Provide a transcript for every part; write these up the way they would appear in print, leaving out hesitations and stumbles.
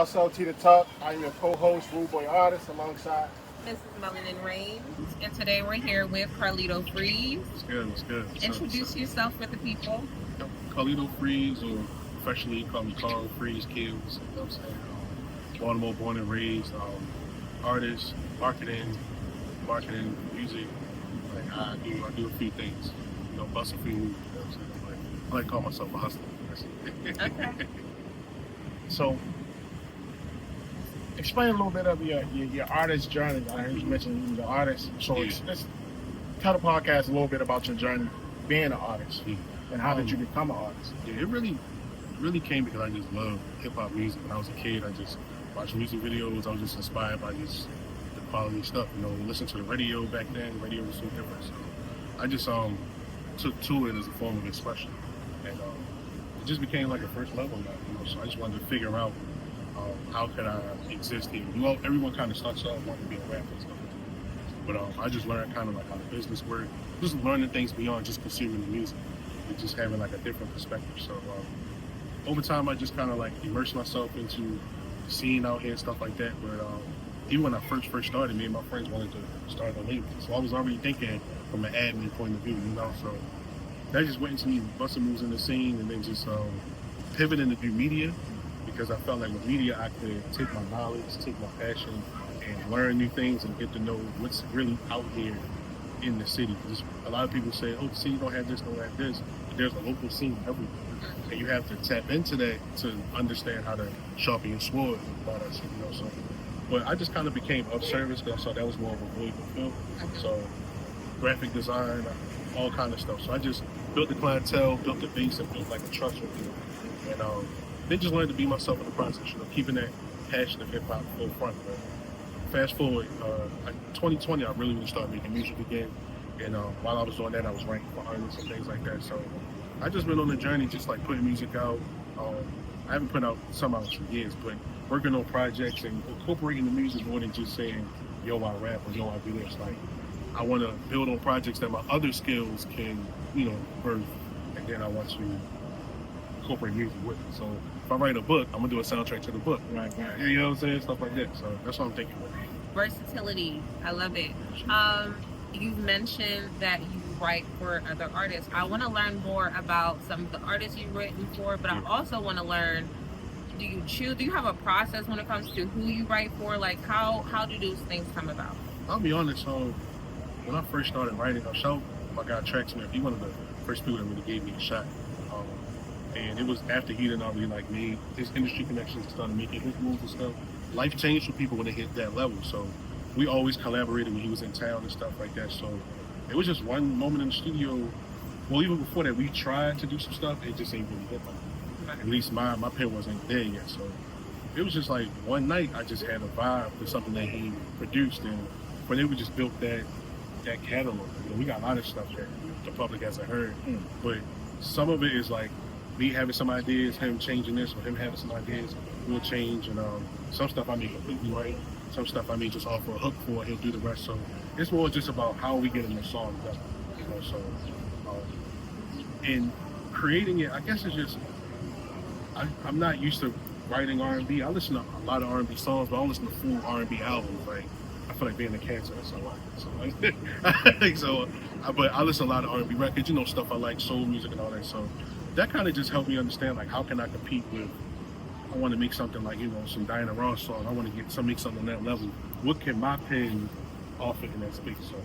SLT the TALK. I'm your co-host, RudeBoyArtist, alongside MrsMelaninReigns, and today we're here with Karlito FREEZE. What's good? What's good? Introduce yourself for the people. Karlito FREEZE, or affectionately call me Karl Freeze Kills. You know what I'm saying? Baltimore born and raised, artist, marketing, music. Like I do a few things. You know, bustle food. You know what I'm saying? I like to call myself a hustler. Okay. So, explain a little bit of your artist journey. I heard you mention you're the artist. So, let's tell the podcast a little bit about your journey being an artist, and how did you become an artist? Yeah, it really came because I just love hip hop music. When I was a kid, I just watched music videos. I was just inspired by just the quality stuff. You know, listen to the radio back then. The radio was so different. So I just took to it as a form of expression, and it just became like a first level now. You know, so I just wanted to figure out how could I exist here. You know, everyone kind of starts off wanting to be a rapper and stuff. But I just learned kind of like how the business works, just learning things beyond just consuming the music, and just having like a different perspective. So over time, I just kind of like immersed myself into the scene out here and stuff like that. But even when I first started, me and my friends wanted to start a label, so I was already thinking from an admin point of view, you know. So that just went into me busting moves in the scene, and then just pivoting to do media, because I felt like with media I could take my knowledge, take my passion, and learn new things and get to know what's really out here in the city. Because a lot of people say, oh, the city don't have this, don't have this. But there's a local scene everywhere. And you have to tap into that to understand how to sharpen your sword and all that shit, you know. So, but I just kind of became of service because I saw that was more of a void fulfilled. So, graphic design, all kind of stuff. So I just built the clientele, built the base, and built like a trust with people. And then just learned to be myself in the process, you know, keeping that passion of hip hop forefront. Fast forward, 2020, I really started making music again. And while I was doing that, I was writing for artists and things like that. So I just went on a journey, just like putting music out. I haven't put out some out for years, but working on projects and incorporating the music more than just saying, yo, I rap or yo, I do this. Like, I want to build on projects that my other skills can, you know, birth. And then I want to incorporate music with it. So if I write a book, I'm going to do a soundtrack to the book. Right. You know what I'm saying? Stuff like that. So that's what I'm thinking with it. Versatility. I love it. You've mentioned that you write for other artists. I want to learn more about some of the artists you've written for, but I also want to learn, do you have a process when it comes to who you write for? Like, how do those things come about? I'll be honest, when I first started writing a show, my guy Tracksmith, he one of the first people that really gave me a shot. And it was after he didn't already like made his industry connections and started making his moves and stuff. Life changed for people when they hit that level. So we always collaborated when he was in town and stuff like that. So it was just one moment in the studio. Well, even before that, we tried to do some stuff. It just ain't really hit like that. At least my pen wasn't there yet. So it was just like one night I just had a vibe for something that he produced, and when they just built that catalog. You know, we got a lot of stuff that the public hasn't heard, but some of it is like me having some ideas, him changing this, or him having some ideas, we'll change. And some stuff I make completely right, some stuff I may just offer a hook for, he'll do the rest. So it's more just about how we get in the song together, you know. So in creating it, I guess it's just I'm not used to writing R&B. I listen to a lot of R&B songs, but I don't listen to full R&B albums. Like, I feel like being a cancer or something. But I listen to a lot of R&B records, you know, stuff I like, soul music and all that. So that kind of just helped me understand, like, how can I compete with, I want to make something like, you know, some Diana Ross song. I want to make something on that level. What can my pen offer in that space? So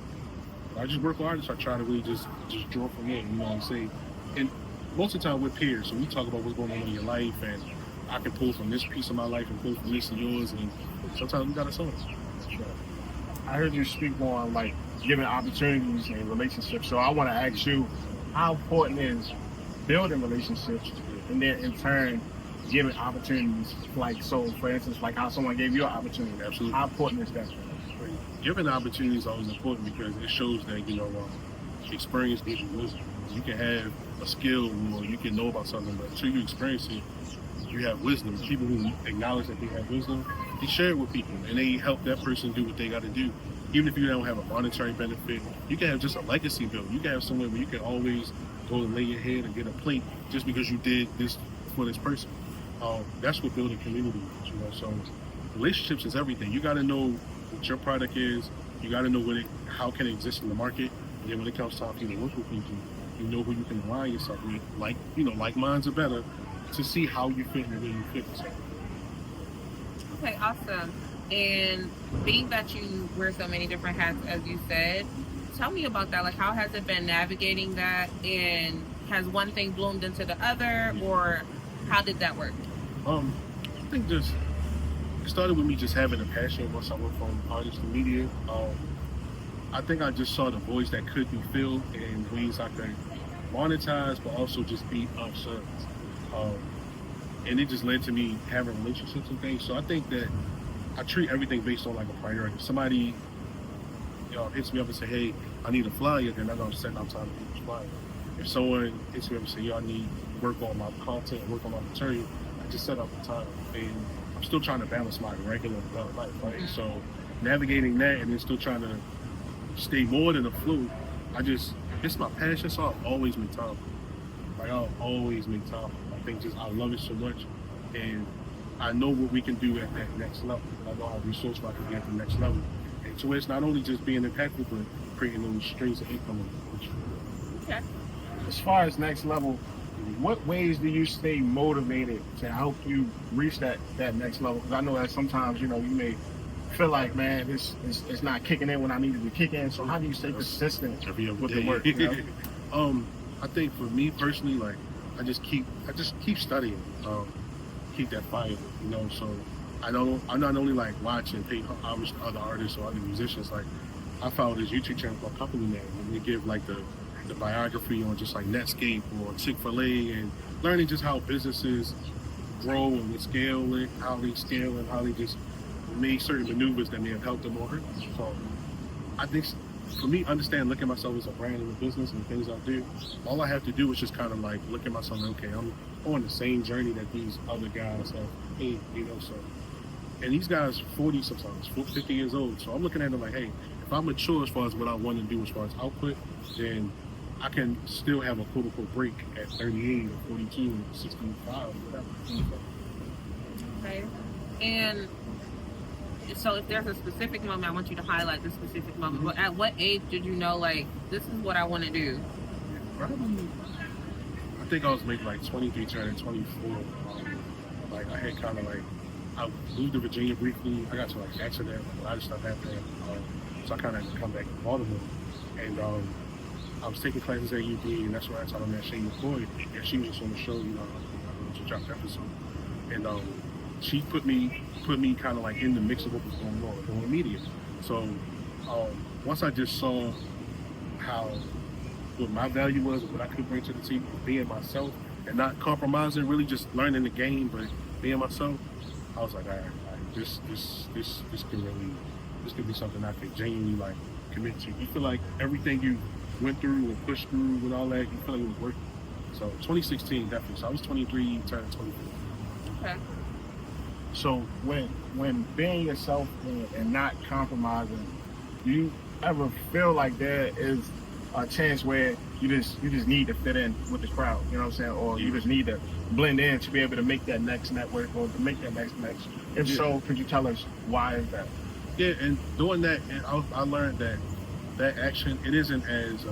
I just work with artists. I try to really just draw from there, you know what I'm saying? And most of the time we're peers, so we talk about what's going on in your life, and I can pull from this piece of my life and pull from this and yours, and sometimes we got a song. I heard you speak on like giving opportunities in relationships. So I want to ask you, how important is building relationships, and then in turn giving opportunities? Like, so for instance, like how someone gave you an opportunity. Absolutely. How important is that? Giving opportunities is always important because it shows that, you know, experience gives you wisdom. You can have a skill or you can know about something, but until you experience it, you have wisdom. People who acknowledge that they have wisdom, they share it with people, and they help that person do what they got to do. Even if you don't have a monetary benefit, you can have just a legacy build. You can have somewhere where you can always go and lay your head and get a plate just because you did this for this person. that's what building community is, you know. So relationships is everything. You got to know what your product is. You got to know how can it exist in the market. And then when it comes time for you to work with people, you know who you can align yourself with. Like minds are better to see how you fit and where you fit. So. Okay, awesome. And being that you wear so many different hats, as you said, tell me about that. Like, how has it been navigating that? And has one thing bloomed into the other, or how did that work? I think it started with me just having a passion once I went from artist to media. I think I just saw the voice that could be filled in ways I could monetize, but also just be of service. And it just led to me having relationships and things. So I think that I treat everything based on like a priority. If somebody hits me up and say, hey, I need a flyer, then I'm gonna set out time to do the flyer. If someone hits me up and say, yo, I need work on my content, work on my material, I just set up the time. And I'm still trying to balance my regular adult life, right? So navigating that and then still trying to stay more than afloat, it's my passion, so I'll always make time. Like, I'll always make time. I think I love it so much. And I know what we can do at that next level. I know how resourceful I can get at the next level. And so it's not only just being impactful, but creating those streams of income. Okay. As far as next level, what ways do you stay motivated to help you reach that next level? Because I know that sometimes, you may feel like, man, it's not kicking in when I needed to kick in. So how do you stay consistent with the work? I think for me personally, like I just keep studying, keep that fire, So I'm not only like watching, pay homage to other artists or other musicians. Like I follow this YouTube channel called Company Man, and they give like the biography on just like Netscape or Chick-fil-A, and learning just how businesses grow and how they scale and how they just make certain maneuvers that may have helped them or hurt them. So I think for me, look at myself as a brand in the business and the things I do. All I have to do is just kind of like look at myself and okay, I'm on the same journey that these other guys have made, so. And these guys 40 sometimes, 50 years old. So I'm looking at them like, hey, if I'm mature as far as what I want to do as far as output, then I can still have a quote unquote break at 38 or 42 or 65 or whatever. Okay. And so if there's a specific moment, I want you to highlight the specific moment. But at what age did you know, like, this is what I want to do? Probably, I think I was maybe like 23, turning 24. Like I had kind of like, I moved to Virginia briefly. I got to like accident, a lot of stuff happened. So I kind of had to come back to Baltimore. And I was taking classes at UD, and that's where I saw that Shane McCoy, and she was just on the show, she dropped the episode. And she put me kind of like in the mix of what was going on, doing media. So once I just saw what my value was and what I could bring to the team, being myself and not compromising, really just learning the game, but being myself, I was like, all right, this could be something I could genuinely like commit to. You feel like everything you went through and pushed through with all that, you feel like it was worth it. So 2016, definitely. So I was 23, turning 24. Okay. So when being yourself and not compromising, do you ever feel like there is a chance where you just need to fit in with the crowd, you know what I'm saying? Or you just need to blend in to be able to make that next network or to make that next connection? If so, could you tell us why is that? Yeah, and doing that, and I learned that action, it isn't as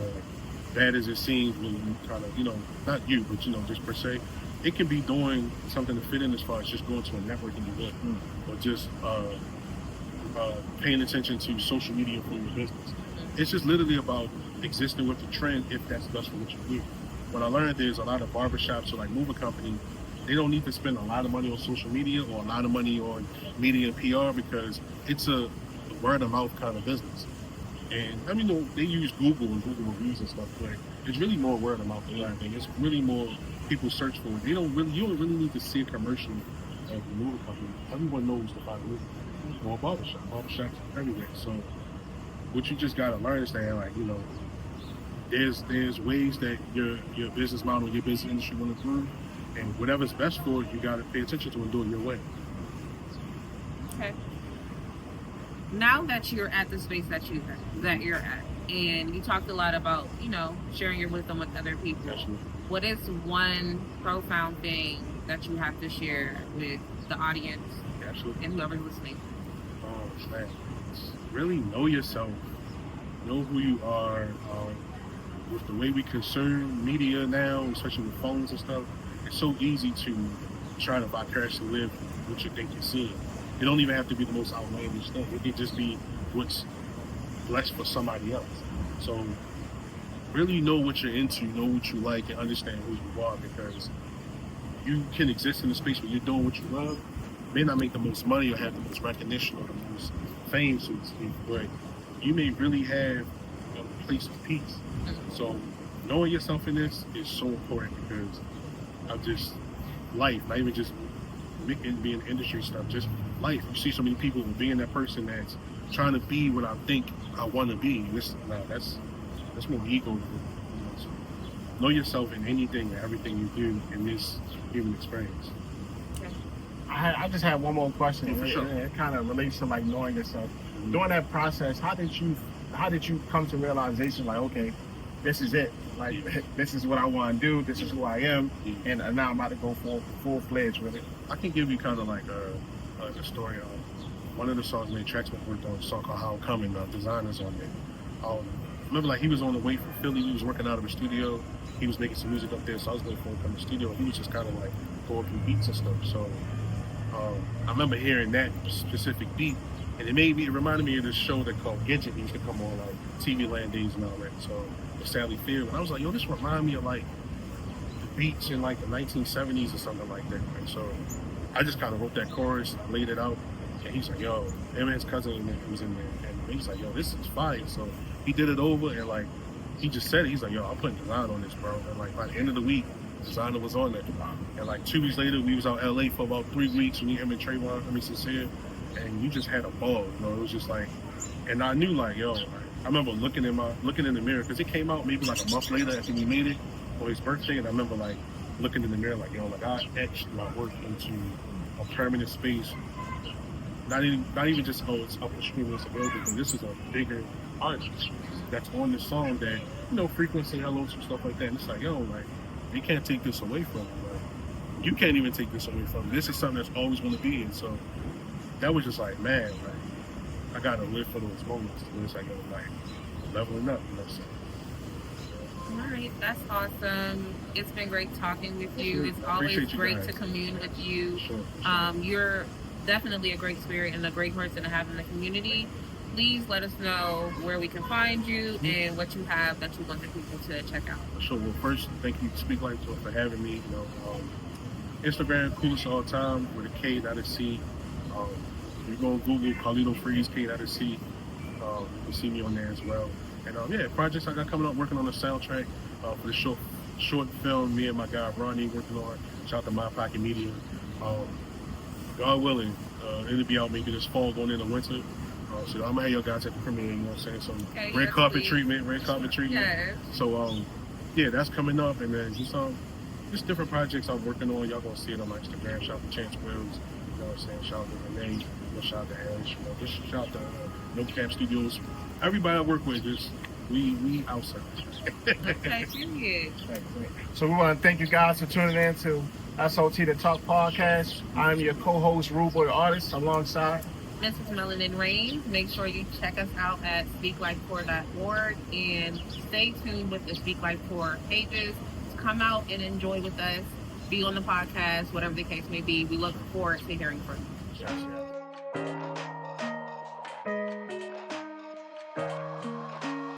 bad as it seems when you kind of, not you, but just per se. It can be doing something to fit in as far as just going to a networking event or just paying attention to social media for your business. It's just literally about existing with the trend if that's best for what you do. What I learned is a lot of barbershops or like moving companies, they don't need to spend a lot of money on social media or a lot of money on media and PR because it's a word of mouth kind of business. And I mean, they use Google and Google reviews and stuff, but it's really more word of mouth than anything. It's really more people search for it. You don't really need to see a commercial of the movie company. Everyone knows to find a movie or a barbershops everywhere. So what you just gotta learn is that, like, there's ways that your business model, your business industry will improve, and whatever's best for it, you gotta pay attention to and do it your way. Okay. Now that you're at the space that you're at, and you talked a lot about, sharing your wisdom with other people. Absolutely. what is one profound thing that you have to share with the audience Absolutely. and whoever's listening? Oh man, really know yourself, know who you are. With the way we consume media now, especially with phones and stuff, it's so easy to try to vicariously live what you think you're seeing. It don't even have to be the most outlandish thing. It could just be what's blessed for somebody else. So really know what you're into, know what you like, and understand who you are, because you can exist in a space where you're doing what you love. May not make the most money or have the most recognition or the most fame, so to speak, but you may really have a place of peace. So knowing yourself in this is so important, because of just life, not even just being industry stuff, just life. You see so many people being that person that's trying to be what I think I want to be. And that's more ego. You know, so know yourself in anything and everything you do in this human experience. I just have one more question. Yeah, for sure. It kind of relates to like knowing yourself. During that process, how did you come to realization like, okay, this is it. Like, this is what I want to do. This is who I am, and now I'm about to go full-fledged with it. I can give you kind of like a story of one of the songs Nate Traxman worked on, a song called How I'm Coming, Designers on there. Remember, like, he was on the way from Philly. He was working out of a studio. He was making some music up there, so I was going to come to the studio. He was just kind of like going through beats and stuff. So I remember hearing that specific beat, and it reminded me of this show that called Gidget. He used to come on like TV Land days and all that. So with Sally Field, and I was like, yo, this remind me of like the beats in like the 1970s or something like that. And so I just kind of wrote that chorus, I laid it out, and he's like, yo, him and his cousin was in there, and he's like, yo, this is fire. So he did it over, and like he just said it. He's like, yo, I'm putting design on this, bro. And like by the end of the week, designer was on that. And like 2 weeks later, we was out LA for about 3 weeks. Me, him, and Trayvon, Sincere, and you just had a ball. You know, it was just like, and I knew like, yo, like, I remember looking in the mirror, because it came out maybe like a month later after we made it for his birthday, and I remember like looking in the mirror like, yo, like I etched my work into a permanent space. Not even just, oh, it's up the street, it's available, but this is a bigger artist that's on the song that, you know, frequency, hello, some stuff like that. And it's like, yo, like, they can't take this away from me. Like, you can't even take this away from me. This is something that's always going to be. And so that was just like, man, like, I got to live for those moments. And it's like, yo, like, leveling up, you know what I'm saying? All right, that's awesome. It's been great talking with you. Sure. It's always Appreciate you great guys. to commune with you. Sure. You're definitely a great spirit and a great person to have in the community. Please let us know where we can find you and what you have that you want the people to check out. Sure. Well, first, thank you, Speak Life, for having me. You know, Instagram, coolest all time, with a K, not a C. You go on Google, Karlito FREEZE, K, not a C. You see me on there as well. And yeah, projects I got coming up, working on a soundtrack for the short film me and my guy Ronnie working on. Shout out to My Pocket Media. God willing, it'll be out maybe this fall, going into winter. So I'm gonna have your guys at the premiere, you know what I'm saying? Some red carpet treatment. Yes. So yeah, that's coming up, and then just different projects I'm working on. Y'all gonna see it on my Instagram. Shout out to Chance Wills, you know what I'm saying? Shout out to Renee, you know, shout out to Ash, you know, just shout out to No Cap Studios. Everybody I work with, just we outside. Okay, period. So we want to thank you guys for tuning in to SLT the TALK podcast. I'm your co-host, RudeBoyArtist, alongside MrsMelaninReigns. Make sure you check us out at speaklifetour.org and stay tuned with the Speak Life Tour pages. Come out and enjoy with us. Be on the podcast, whatever the case may be. We look forward to hearing from you. Yes.